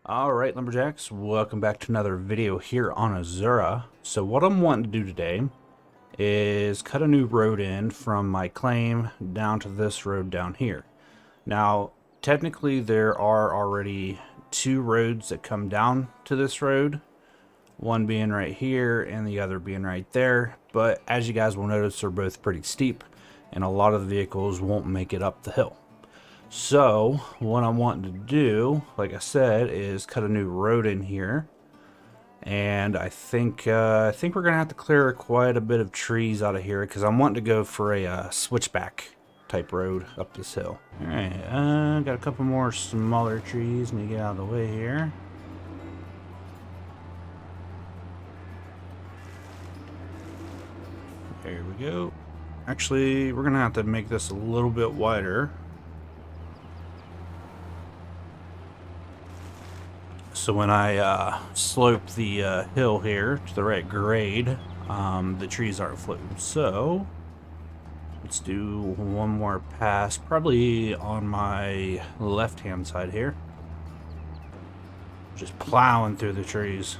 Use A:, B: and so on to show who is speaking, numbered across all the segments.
A: Alright, Lumberjacks, welcome back to another video here on Azura. So what I'm wanting to do today is cut a new road in from my claim down to this road down here. Now, technically there are already two roads that come down to this road, one being right here and the other being right there, but as you guys will notice, they're both pretty steep and a lot of the vehicles won't make it up the hill. So what I'm wanting to do, like I said, is cut a new road in here, and I think we're gonna have to clear quite a bit of trees out of here because I'm wanting to go for a switchback type road up this hill. All right, got a couple more smaller trees. Let me get out of the way here. There we go. Actually, we're gonna have to make this a little bit wider. So when I slope the hill here to the right grade, the trees aren't floating. So let's do one more pass, probably on my left-hand side here. Just plowing through the trees.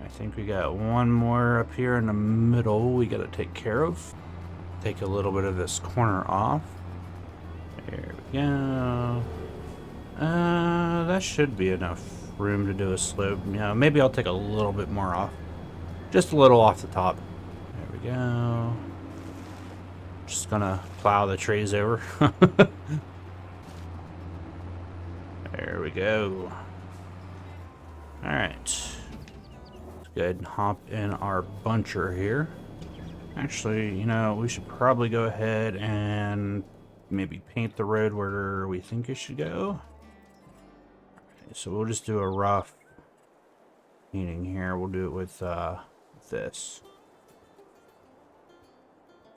A: I think we got one more up here in the middle we got to take care of. Take a little bit of this corner off. There we go. That should be enough room to do a slope. Yeah, maybe I'll take a little bit more off. Just a little off the top. There we go. Just gonna plow the trees over. There we go. Alright. Let's go ahead and hop in our buncher here. Actually, you know, we should probably go ahead and maybe paint the road where we think it should go. So we'll just do a rough painting here. We'll do it with this.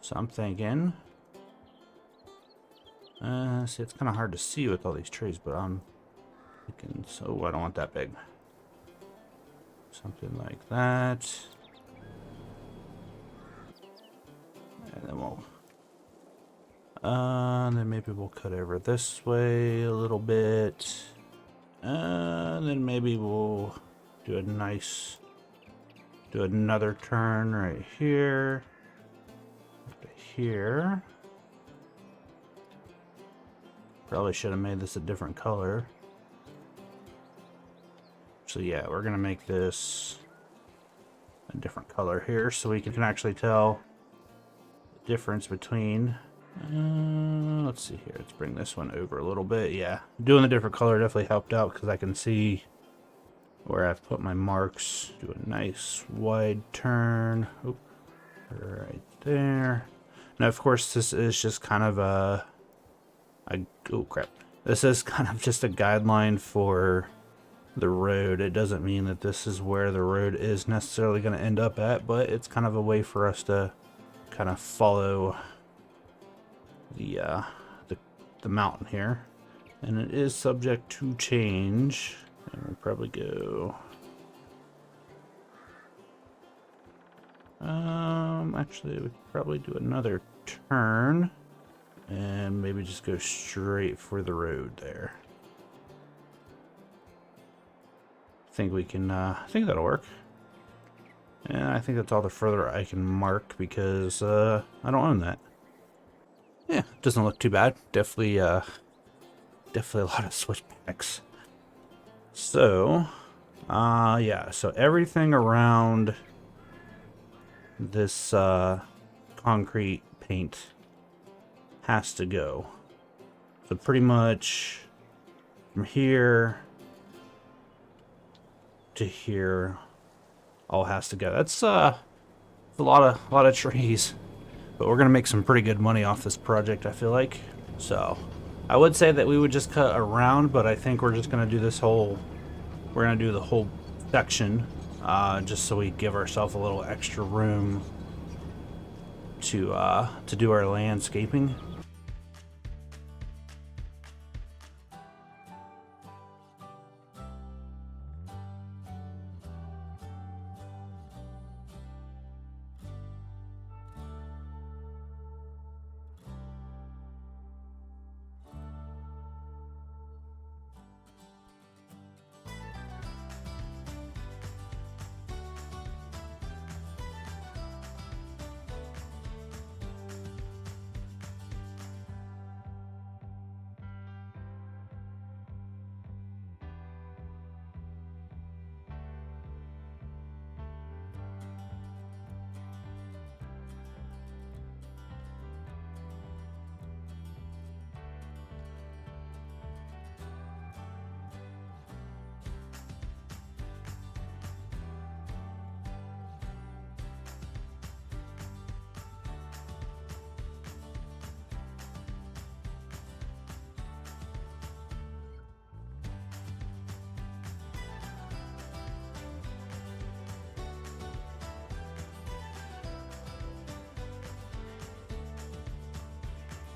A: So I'm thinking, see, it's kind of hard to see with all these trees, but I'm thinking, so I don't want that big. Something like that. And then maybe we'll cut over this way a little bit. Then maybe we'll do another turn right here. Right here. Probably should have made this a different color. So yeah, we're gonna make this a different color here so we can actually tell the difference between. Let's see here. Let's bring this one over a little bit. Yeah, doing a different color definitely helped out because I can see where I've put my marks. Do a nice wide turn. Oop, right there. Now, of course, this is just kind of oh crap. This is kind of just a guideline for the road. It doesn't mean that this is where the road is necessarily going to end up at, but it's kind of a way for us to kind of follow the mountain here, and it is subject to change. And we'll probably go actually we could probably do another turn and maybe just go straight for the road there. I think we can I think that'll work. And I think that's all the further I can mark because I don't own that. Yeah, doesn't look too bad. Definitely a lot of switchbacks. So, yeah, so everything around this concrete paint has to go. So pretty much from here to here all has to go. That's a lot of trees. But we're gonna make some pretty good money off this project, I feel like. So I would say that we would just cut around, but I think we're just gonna do the whole section, just so we give ourselves a little extra room to do our landscaping.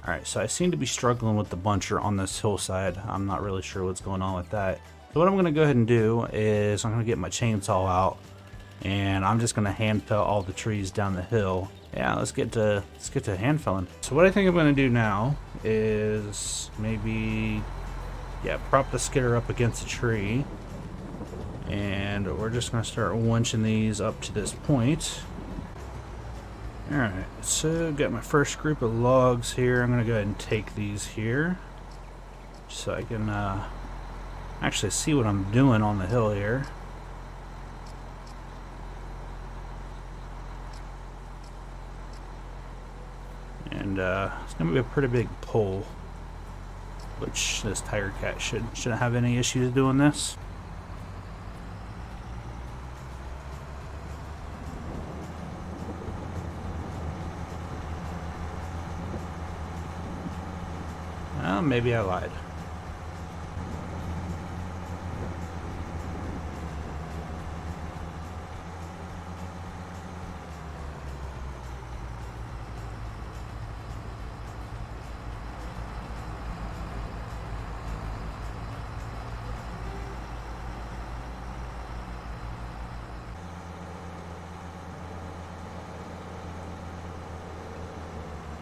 A: Alright, so I seem to be struggling with the buncher on this hillside. I'm not really sure what's going on with that. So what I'm going to go ahead and do is I'm going to get my chainsaw out, and I'm just going to hand fell all the trees down the hill. Yeah, let's get to hand felling. So what I think I'm going to do now is maybe, yeah, prop the skidder up against a tree, and we're just going to start winching these up to this point. Alright, so got my first group of logs here. I'm going to go ahead and take these here so I can actually see what I'm doing on the hill here. And it's going to be a pretty big pole, which this tiger cat shouldn't have any issues doing this. Well, maybe I lied.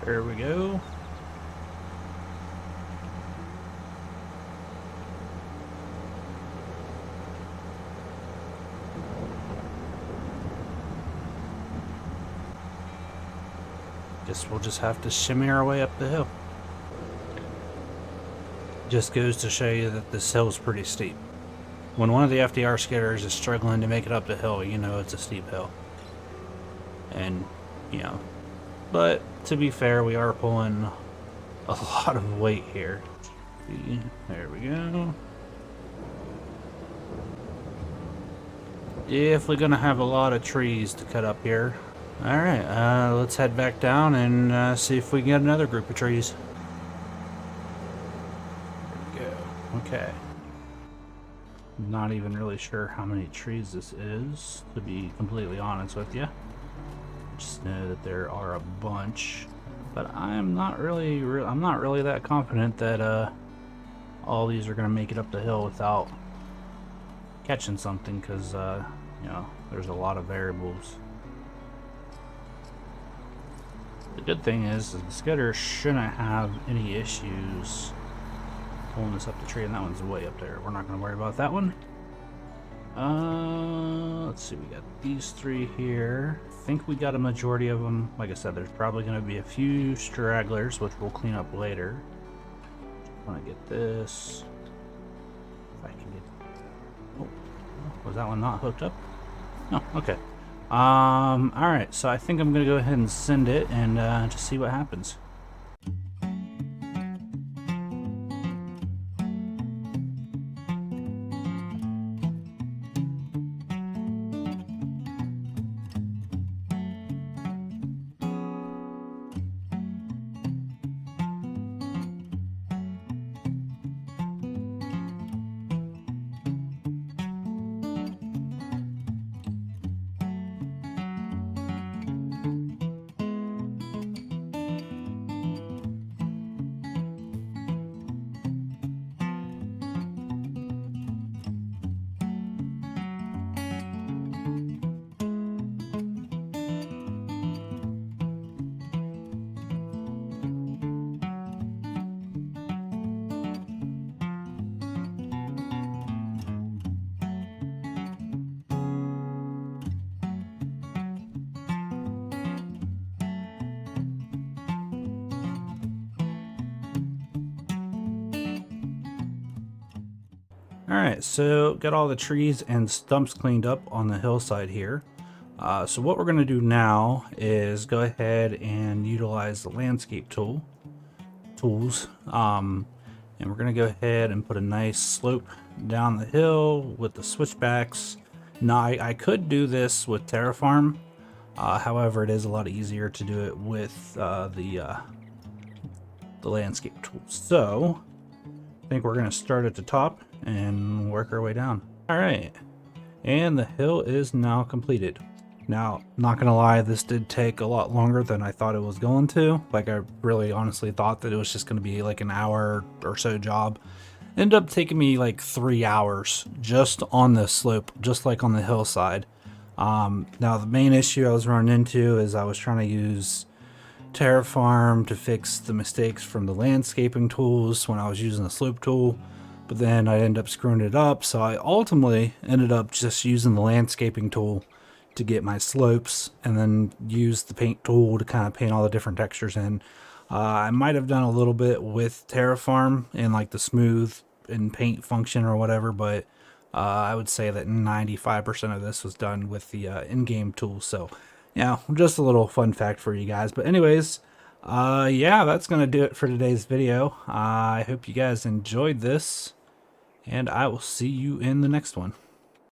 A: There we go. Guess we'll just have to shimmy our way up the hill. Just goes to show you that this hill is pretty steep. When one of the FDR skidders is struggling to make it up the hill, you know it's a steep hill. And, you know, but to be fair, we are pulling a lot of weight here. There we go. Definitely gonna have a lot of trees to cut up here. Alright, let's head back down and see if we can get another group of trees. There we go. Okay. Not even really sure how many trees this is, to be completely honest with you. Just know that there are a bunch, but I'm not really that confident that all these are gonna make it up the hill without catching something, because you know, there's a lot of variables. The good thing is the skidder shouldn't have any issues pulling this up the tree, and that one's way up there. We're not gonna worry about that one. Let's see, we got these three here. I think we got a majority of them. Like I said, there's probably going to be a few stragglers, which we'll clean up later. I want to get this. If I can get... Oh, was that one not hooked up? No, okay. Alright, so I think I'm going to go ahead and send it and just see what happens. Alright, so got all the trees and stumps cleaned up on the hillside here. So what we're going to do now is go ahead and utilize the landscape tools. And we're going to go ahead and put a nice slope down the hill with the switchbacks. Now I could do this with Terraform, however it is a lot easier to do it with the landscape tools. So I think we're going to start at the top and work our way down. All right, and the hill is now completed. Now, not gonna lie, this did take a lot longer than I thought it was going to. Like, I really honestly thought that it was just gonna be like an hour or so job. Ended up taking me like 3 hours just on this slope, just like on the hillside. Now, the main issue I was running into is I was trying to use Terraform to fix the mistakes from the landscaping tools when I was using the slope tool, but then I ended up screwing it up, so I ultimately ended up just using the landscaping tool to get my slopes, and then use the paint tool to kind of paint all the different textures in. I might have done a little bit with Terraform and like the smooth and paint function or whatever, but I would say that 95% of this was done with the in-game tools. So yeah, just a little fun fact for you guys. But anyways, yeah, that's gonna do it for today's video. I hope you guys enjoyed this, and I will see you in the next one.